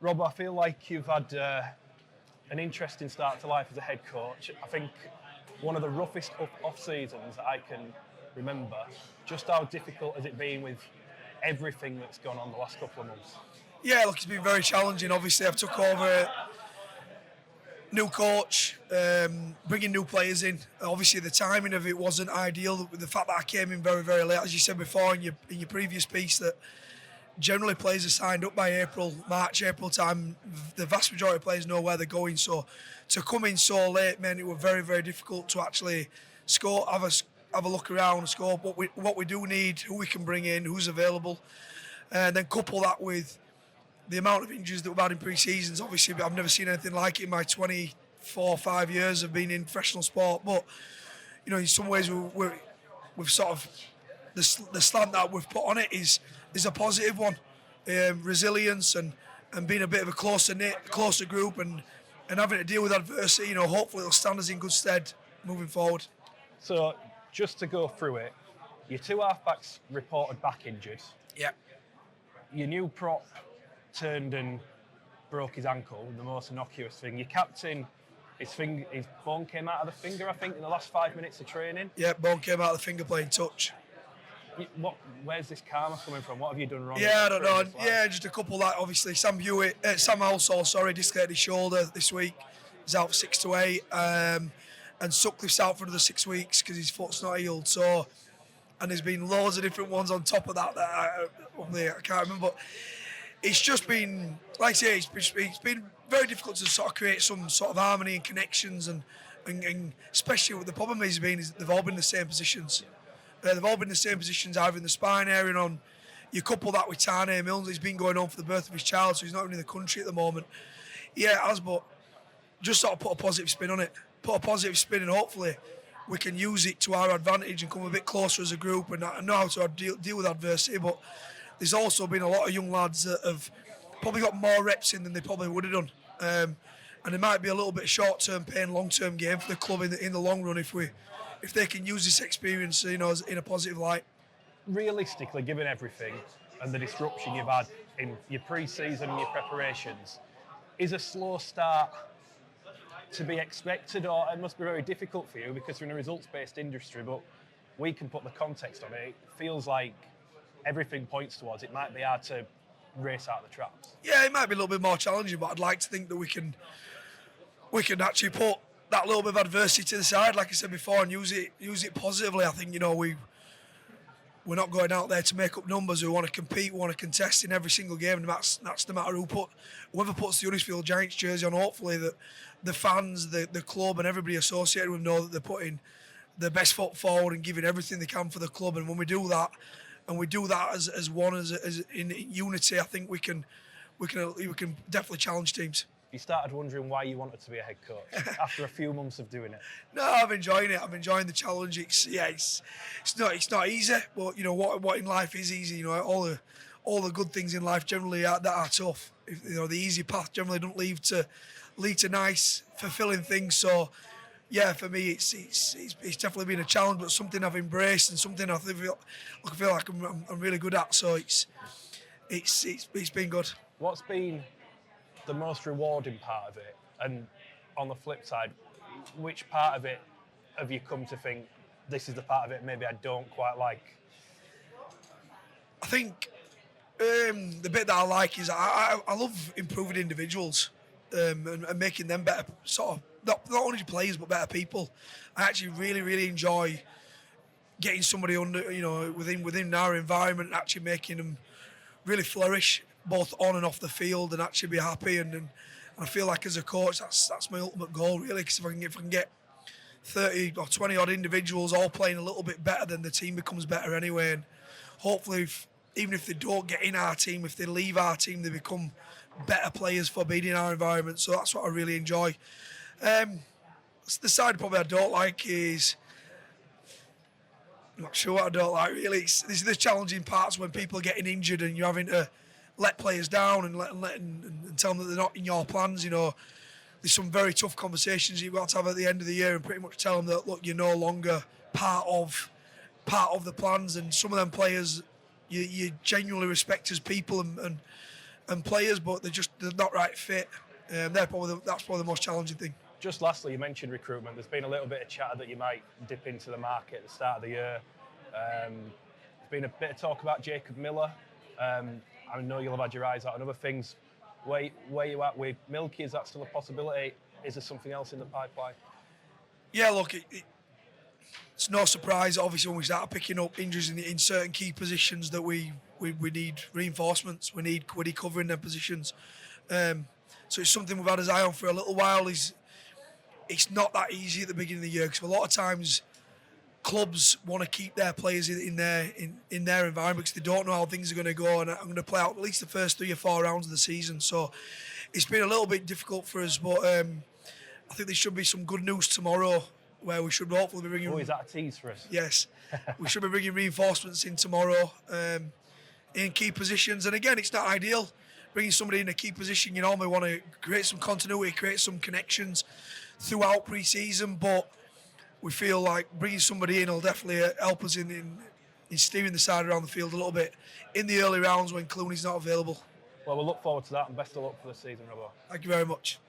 Rob, I feel like you've had an interesting start to life as a head coach. I think one of the roughest off seasons that I can remember. Just how difficult has it been with everything that's gone on the last couple of months? Yeah, look, it's been very challenging. Obviously, I've took over new coach, bringing new players in. Obviously, the timing of it wasn't ideal. With the fact that I came in very, very late, as you said before in your previous piece, that generally players are signed up by March, April time. The vast majority of players know where they're going. So to come in so late meant it was very, very difficult to actually score, have a look around, score what we do need, who we can bring in, who's available, and then couple that with the amount of injuries that we've had in pre-seasons. Obviously, I've never seen anything like it in my 5 years of being in professional sport. But in some ways, we've sort of the slant that we've put on it is a positive one. Resilience and being a bit of a closer group and having to deal with adversity. Hopefully it'll stand us in good stead moving forward. So just to go through it, your two halfbacks reported back injured. Yeah. Your new prop turned and broke his ankle, the most innocuous thing. Your captain, his bone came out of the finger, I think, in the last 5 minutes of training. Yeah, bone came out of the finger playing touch. Where's this karma coming from? What have you done wrong? Yeah, I don't know. Yeah, just a couple that obviously Sam Halsall, dislocated his shoulder this week. He's out for 6 to 8, and Sutcliffe's out for another 6 weeks because his foot's not healed. So, and there's been loads of different ones on top of that I can't remember. But it's just been, like I say, it's been very difficult to sort of create some sort of harmony and connections, and especially what the problem is they've all been in the same positions. They've all been in the same positions, either in the spine area and on. You couple that with Tane Milnes, he's been going on for the birth of his child, so he's not even in the country at the moment. Yeah, it has, but just sort of put a positive spin on it. Put a positive spin, and hopefully we can use it to our advantage and come a bit closer as a group and know how to deal with adversity. But there's also been a lot of young lads that have probably got more reps in than they probably would have done. And it might be a little bit short-term pain, long-term gain for the club in the long run if they can use this experience, in a positive light. Realistically, given everything and the disruption you've had in your pre-season and your preparations, is a slow start to be expected, or it must be very difficult for you because you're in a results-based industry, but we can put the context on it. It feels like everything points towards it might be hard to race out the traps. Yeah, it might be a little bit more challenging, but I'd like to think that we can actually put that little bit of adversity to the side, like I said before, and use it positively. I think we're not going out there to make up numbers. We want to compete, we want to contest in every single game, and that's no matter whoever puts the Huddersfield Giants jersey on. Hopefully that the fans, the club, and everybody associated with them know that they're putting their best foot forward and giving everything they can for the club. And when we do that, as one, as in unity, I think we can definitely challenge teams. You started wondering why you wanted to be a head coach after a few months of doing it. No, I'm enjoying it. I'm enjoying the challenge. It's not easy, but what in life is easy. All the good things in life generally that are tough. The easy path generally don't lead to nice, fulfilling things. So, yeah, for me, it's definitely been a challenge, but something I've embraced and something I feel like I'm really good at. So it's been good. What's been the most rewarding part of it, and on the flip side, which part of it have you come to think this is the part of it maybe I don't quite like? I think the bit that I like is I love improving individuals and making them better, sort of not only players but better people. I actually really, really enjoy getting somebody under, within our environment and actually making them really flourish, both on and off the field, and actually be happy. And I feel like as a coach, that's my ultimate goal, really. Because if I can get 30 or 20 odd individuals all playing a little bit better, then the team becomes better anyway. And hopefully, even if they don't get in our team, if they leave our team, they become better players for being in our environment. So that's what I really enjoy. The side probably I don't like is, I'm not sure what I don't like really. These are the challenging parts when people are getting injured and you're having to let players down and tell them that they're not in your plans. There's some very tough conversations you've got to have at the end of the year and pretty much tell them that, look, you're no longer part of the plans. And some of them players you genuinely respect as people and and players, but they're not right fit. That's probably the most challenging thing. Just lastly, you mentioned recruitment. There's been a little bit of chatter that you might dip into the market at the start of the year. There's been a bit of talk about Jacob Miller. I know you'll have had your eyes out on other things. Where you at with Milky? Is that still a possibility? Is there something else in the pipeline? Yeah, look, it's no surprise, obviously, when we start picking up injuries in certain key positions that we need reinforcements. We need covering their positions. So it's something we've had his eye on for a little while. It's not that easy at the beginning of the year because a lot of times clubs want to keep their players in their environment because they don't know how things are going to go, and I'm going to play out at least the first 3 or 4 rounds of the season. So it's been a little bit difficult for us, but I think there should be some good news tomorrow where we should hopefully be bringing... Oh, is that a tease for us? Yes. We should be bringing reinforcements in tomorrow in key positions. And again, it's not ideal bringing somebody in a key position. You normally want to create some continuity, create some connections throughout pre-season, but we feel like bringing somebody in will definitely help us in steering the side around the field a little bit in the early rounds when Clooney's not available. Well, we'll look forward to that, and best of luck for the season, Robbo. Thank you very much.